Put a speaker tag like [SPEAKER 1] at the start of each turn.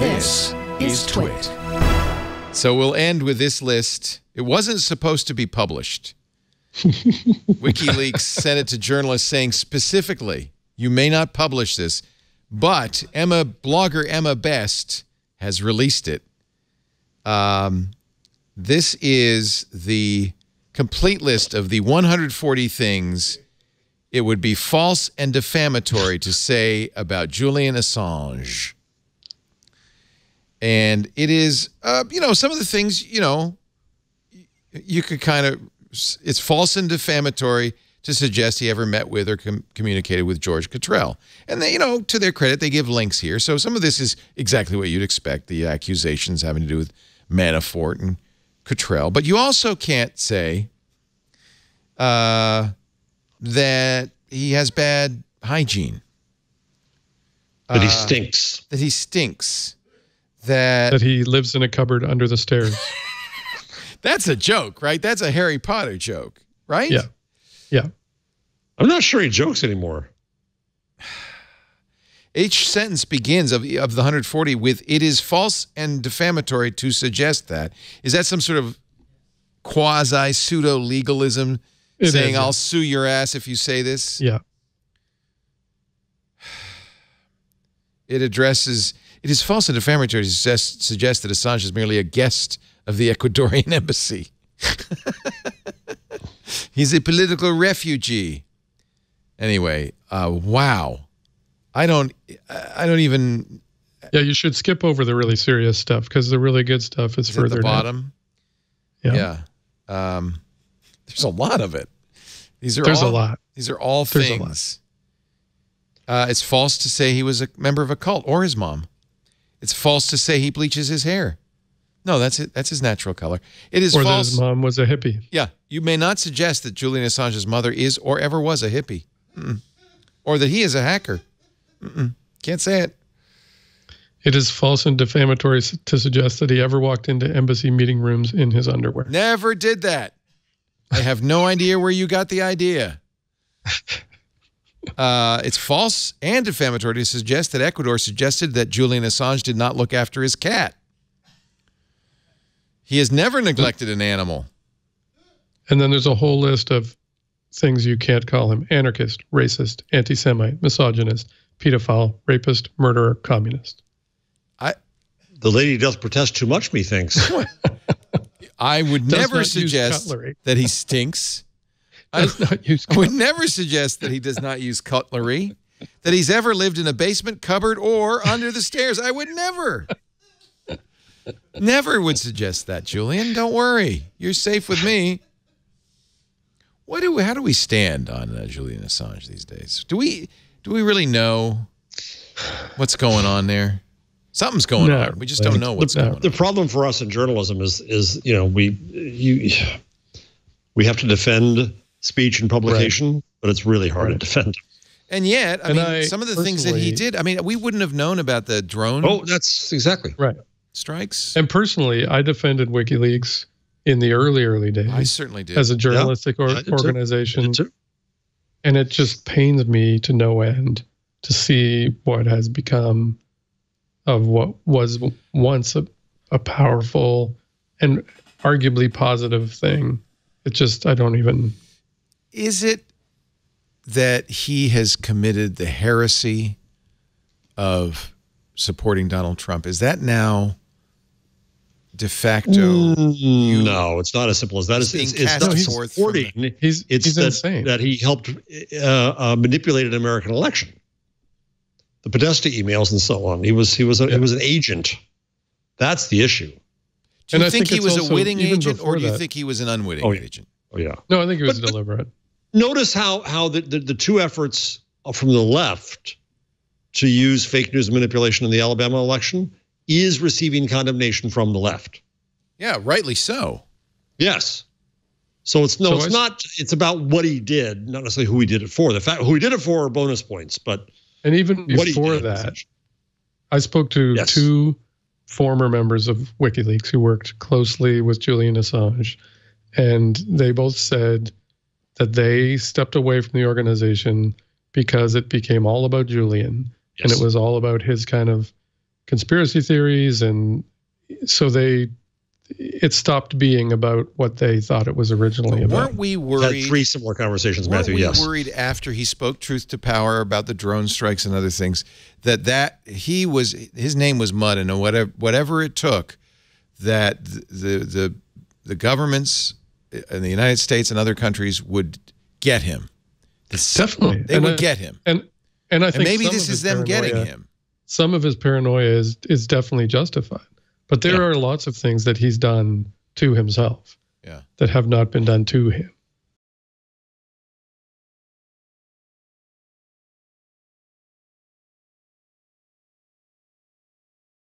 [SPEAKER 1] This is TWiT.
[SPEAKER 2] So we'll end with this list. It wasn't supposed to be published. WikiLeaks sent it to journalists saying specifically, you may not publish this, but blogger Emma Best has released it. This is the complete list of the 140 things it would be false and defamatory to say about Julian Assange. And it is, you know, some of the things, you know, you could kind of, it's false and defamatory to suggest he ever met with or communicated with George Cottrell. And they, you know, to their credit, they give links here. So some of this is exactly what you'd expect, the accusations having to do with Manafort and Cottrell. But you also can't say that he has bad hygiene.
[SPEAKER 3] That he stinks.
[SPEAKER 2] That he stinks. That
[SPEAKER 4] he lives in a cupboard under the stairs.
[SPEAKER 2] That's a joke, right? That's a Harry Potter joke, right?
[SPEAKER 4] Yeah. Yeah.
[SPEAKER 3] I'm not sure he jokes anymore.
[SPEAKER 2] Each sentence begins of the 140 with, it is false and defamatory to suggest that. Is that some sort of quasi-pseudo-legalism saying, I'll sue your ass if you say this?
[SPEAKER 4] Yeah.
[SPEAKER 2] It addresses, it is false and defamatory to suggest that Assange is merely a guest of the Ecuadorian embassy. He's a political refugee. Anyway, wow. I don't even...
[SPEAKER 4] Yeah, you should skip over the really serious stuff because the really good stuff is further
[SPEAKER 2] at the bottom.
[SPEAKER 4] Down.
[SPEAKER 2] Yeah. There's a lot of it. There's
[SPEAKER 4] a lot.
[SPEAKER 2] These are all things. It's false to say he was a member of a cult or his mom. It's false to say he bleaches his hair. No, that's it. That's his natural color. It is false.
[SPEAKER 4] Or that his mom was a hippie.
[SPEAKER 2] Yeah. You may not suggest that Julian Assange's mother is or ever was a hippie. Or that he is a hacker. Can't say it.
[SPEAKER 4] It is false and defamatory to suggest that he ever walked into embassy meeting rooms in his underwear.
[SPEAKER 2] Never did that. I have no idea where you got the idea. It's false and defamatory to suggest that Ecuador suggested that Julian Assange did not look after his cat. He has never neglected an animal.
[SPEAKER 4] And then there's a whole list of things you can't call him: anarchist, racist, anti-Semite, misogynist, pedophile, rapist, murderer, communist.
[SPEAKER 3] The lady does protest too much, methinks.
[SPEAKER 2] I would never suggest that he stinks. I would never suggest that he does not use cutlery, that he's ever lived in a basement, cupboard, or under the stairs. I would never would suggest that, Julian. Don't worry. You're safe with me. How do we stand on Julian Assange these days? Do we really know what's going on there? Something's going on. We just don't know what's going on.
[SPEAKER 3] The problem for us in journalism is you know, we have to defend speech and publication, but it's really hard to defend.
[SPEAKER 2] And yet, I mean, some of the things that he did, I mean, we wouldn't have known about the drone.
[SPEAKER 3] Oh, that's exactly
[SPEAKER 4] right.
[SPEAKER 2] Strikes.
[SPEAKER 4] And personally, I defended WikiLeaks in the early days.
[SPEAKER 2] I certainly did.
[SPEAKER 4] As a journalistic organization. And it just pains me to no end to see what has become of what was once a powerful and arguably positive thing. It just, I don't even...
[SPEAKER 2] Is it that he has committed the heresy of supporting Donald Trump? Is that now de facto?
[SPEAKER 3] No, it's not as simple as that. It's not supporting.
[SPEAKER 4] He's insane.
[SPEAKER 3] That he helped manipulate an American election. The Podesta emails and so on. He was an agent. That's the issue.
[SPEAKER 2] Do you think he was a witting agent, or do you think he was an unwitting agent?
[SPEAKER 3] Oh yeah.
[SPEAKER 4] No, I think he was deliberate.
[SPEAKER 3] Notice how the two efforts from the left to use fake news manipulation in the Alabama election is receiving condemnation from the left.
[SPEAKER 2] Yeah, rightly so.
[SPEAKER 3] Yes. So it's not. It's about what he did, not necessarily who he did it for. The fact who he did it for are bonus points, but
[SPEAKER 4] even before that, I spoke to two former members of WikiLeaks who worked closely with Julian Assange, and they both said that they stepped away from the organization because it became all about Julian, and it was all about his kind of conspiracy theories, and so it stopped being about what they thought it was originally about.
[SPEAKER 2] Weren't we worried?
[SPEAKER 3] Had 3 similar conversations, Matthew.
[SPEAKER 2] Weren't we
[SPEAKER 3] Yes.
[SPEAKER 2] worried after he spoke truth to power about the drone strikes and other things that his name was mud, and whatever it took, that the governments in the United States and other countries would get him.
[SPEAKER 4] Definitely,
[SPEAKER 2] they would get him.
[SPEAKER 4] And I think
[SPEAKER 2] maybe this is them getting him.
[SPEAKER 4] Some of his paranoia is definitely justified. But there are lots of things that he's done to himself that have not been done to him.